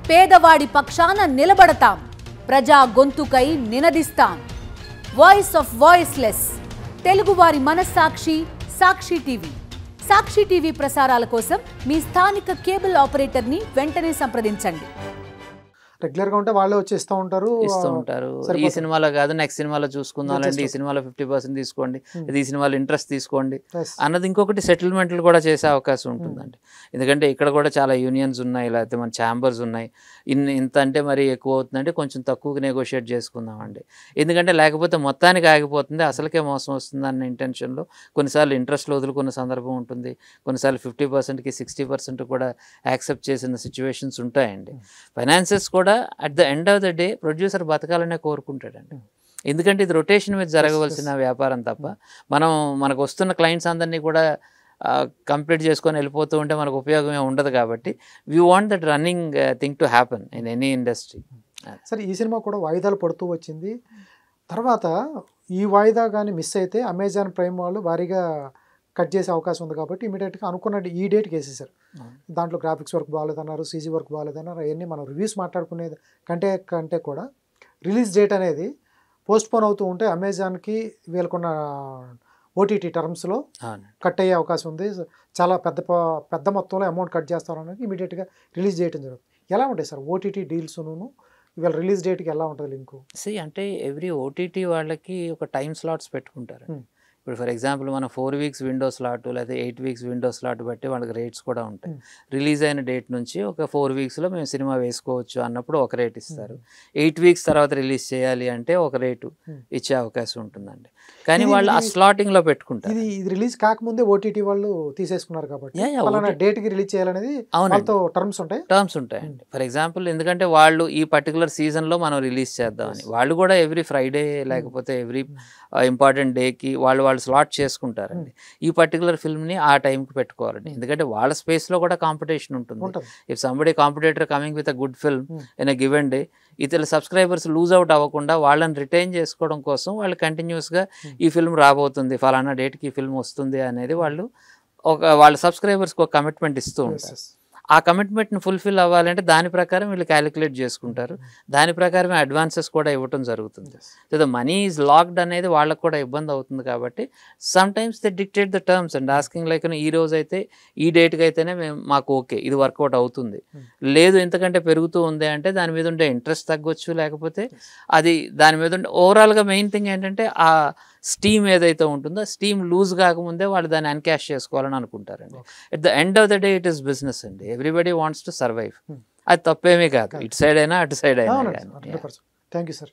పేదవాడి పక్షాన నిలబడతాం, ప్రజా గొంతుకై నినదిస్తాం. వాయిస్ ఆఫ్ వాయిస్లెస్, తెలుగువారి మనస్సాక్షి సాక్షి టీవీ. సాక్షి టీవీ ప్రసారాల కోసం మీ స్థానిక కేబుల్ ఆపరేటర్ని వెంటనే సంప్రదించండి. రెగ్యులర్ గా ఉంటే వాళ్ళే వచ్చి ఇస్తూ ఉంటారు. ఈ సినిమాలో కాదు నెక్స్ట్ సినిమాలో చూసుకుందాం అండి, ఈ సినిమాలో 50% తీసుకోండి, ఈ సినిమాలో ఇంట్రెస్ట్ తీసుకోండి అన్నది. ఇంకొకటి సెటిల్మెంట్లు కూడా చేసే అవకాశం ఉంటుందండి. ఎందుకంటే ఇక్కడ కూడా చాలా యూనియన్స్ ఉన్నాయి, లేకపోతే మన ఛాంబర్స్ ఉన్నాయి. ఇంత అంటే మరి ఎక్కువ అవుతుందంటే కొంచెం తక్కువగా నెగోషియేట్ చేసుకుందామండి. ఎందుకంటే లేకపోతే మొత్తానికి ఆగిపోతుంది, అసలుకే మోసం వస్తుంది అన్న ఇంటెన్షన్లో కొన్నిసార్లు ఇంట్రెస్ట్లు వదులుకున్న సందర్భం ఉంటుంది. కొన్నిసార్లు 50%కి 60% కూడా యాక్సెప్ట్ చేసిన సిచ్యువేషన్స్ ఉంటాయండి. ఫైనాన్సెస్ కూడా at the end of the day producer బతకాలనే కోరుకుంటాడండి. ఎందుకంటే ఇది రొటేషన్ మీద జరగవలసిన వ్యాపారం తప్ప మనకు వస్తున్న క్లయింట్స్ అందరినీ కూడా కంప్లీట్ చేసుకొని వెళ్ళిపోతూ ఉంటే మనకు ఉపయోగమే ఉండదు. కాబట్టి we want that running thing to happen in any industry. సరే, ఈ సినిమా కూడా వాయిదాలు పడుతూ వచ్చింది. తర్వాత ఈ వాయిదా కానీ మిస్ అయితే అమెజాన్ ప్రైమ్ వాళ్ళు భారీగా కట్ చేసే అవకాశం ఉంది. కాబట్టి ఇమీడియట్గా అనుకున్న ఈ డేట్కి వేసేసారు. దాంట్లో గ్రాఫిక్స్ వర్క్ బాగాలేదన్నారు, సీజీ వర్క్ బాగాలేదన్నారు. అవన్నీ మనం రివ్యూస్ మాట్లాడుకునేది కంటే కూడా రిలీజ్ డేట్ అనేది పోస్ట్పోన్ అవుతూ ఉంటే అమెజాన్కి వీళ్ళకున్న ఓటీటీ టర్మ్స్లో కట్ అయ్యే అవకాశం ఉంది. చాలా పెద్ద మొత్తంలో అమౌంట్ కట్ చేస్తారనేది ఇమీడియట్గా రిలీజ్ చేయడం జరుగుతుంది. ఎలా ఉంటాయి సార్ ఓటీటీ డీల్స్ను ఇవాళ రిలీజ్ డేట్కి ఎలా ఉంటుంది లింకు? అంటే ఎవ్రీ ఓటీటీ వాళ్ళకి ఒక టైం స్లాట్స్ పెట్టుకుంటారు. ఇప్పుడు ఫర్ ఎగ్జాంపుల్ మనం 4 weeks విండో స్లాట్ లేదా 8 weeks విండో స్లాట్ బట్టి వాళ్ళకి రేట్స్ కూడా ఉంటాయి. రిలీజ్ అయిన డేట్ నుంచి ఒక 4 weeksలో మేము సినిమా వేసుకోవచ్చు అన్నప్పుడు ఒక రేట్ ఇస్తారు. 8 weeks తర్వాత రిలీజ్ చేయాలి అంటే ఒక రేటు ఇచ్చే అవకాశం ఉంటుందండి. కానీ వాళ్ళు ఆ స్లాటింగ్లో పెట్టుకుంటారు. ఇది రిలీజ్ కాకముందే ఓటీటీ వాళ్ళు తీసేసుకున్నారు కాబట్టి డేట్కి రిలీజ్ చేయాలనేది టర్మ్స్ ఉంటాయండి. ఫర్ ఎగ్జాంపుల్ ఎందుకంటే వాళ్ళు ఈ పర్టికులర్ సీజన్లో మనం రిలీజ్ చేద్దామని వాళ్ళు కూడా ఎవ్రీ ఫ్రైడే లేకపోతే ఎవ్రీ ఇంపార్టెంట్ డేకి వాళ్ళు స్లాట్ చేసుకుంటారండి. ఈ పర్టికులర్ ఫిల్మ్ని ఆ టైంకి పెట్టుకోవాలండి. ఎందుకంటే వాళ్ళ స్పేస్లో కూడా కాంపిటీషన్ ఉంటుంది. If somebody competitor coming with a good film in a given day, ఇతర సబ్స్క్రైబర్స్ లూజ్ అవుట్ అవ్వకుండా వాళ్ళని రిటైన్ చేసుకోవడం కోసం వాళ్ళు కంటిన్యూస్గా ఈ ఫిల్మ్ రాబోతుంది, ఫలానా డేట్కి ఈ ఫిల్మ్ వస్తుంది అనేది వాళ్ళ సబ్స్క్రైబర్స్కి ఒక కమిట్మెంట్ ఇస్తూ ఉంటారు. ఆ కమిట్మెంట్ని ఫుల్ఫిల్ అవ్వాలంటే దాని ప్రకారం వీళ్ళు క్యాలిక్యులేట్ చేసుకుంటారు. దాని ప్రకారమే అడ్వాన్సెస్ కూడా ఇవ్వటం జరుగుతుంది. So the money is locked అనేది వాళ్ళకు కూడా ఇబ్బంది అవుతుంది. కాబట్టి some times they dictate the terms and asking like ఈ రోజు అయితే ఈ డేట్కి అయితేనే మాకు ఓకే ఇది వర్కౌట్ అవుతుంది, లేదు ఇంతకంటే పెరుగుతూ ఉంది అంటే దాని మీద ఉండే ఇంట్రెస్ట్ తగ్గొచ్చు, లేకపోతే అది దాని మీద ఉండే ఓవరాల్గా మెయిన్ థింగ్ ఏంటంటే ఆ స్టీమ్ ఏదైతే ఉంటుందో స్టీమ్ లూజ్ కాకముందే వాళ్ళు దాన్ని అన్క్యాష్ చేసుకోవాలని అనుకుంటారండి. At the end of the day it is business అండి. Everybody wants to survive. అది తప్పేమీ కాదు, ఇటు సైడ్ అయినా అటు సైడ్ అయినా. Thank you sir.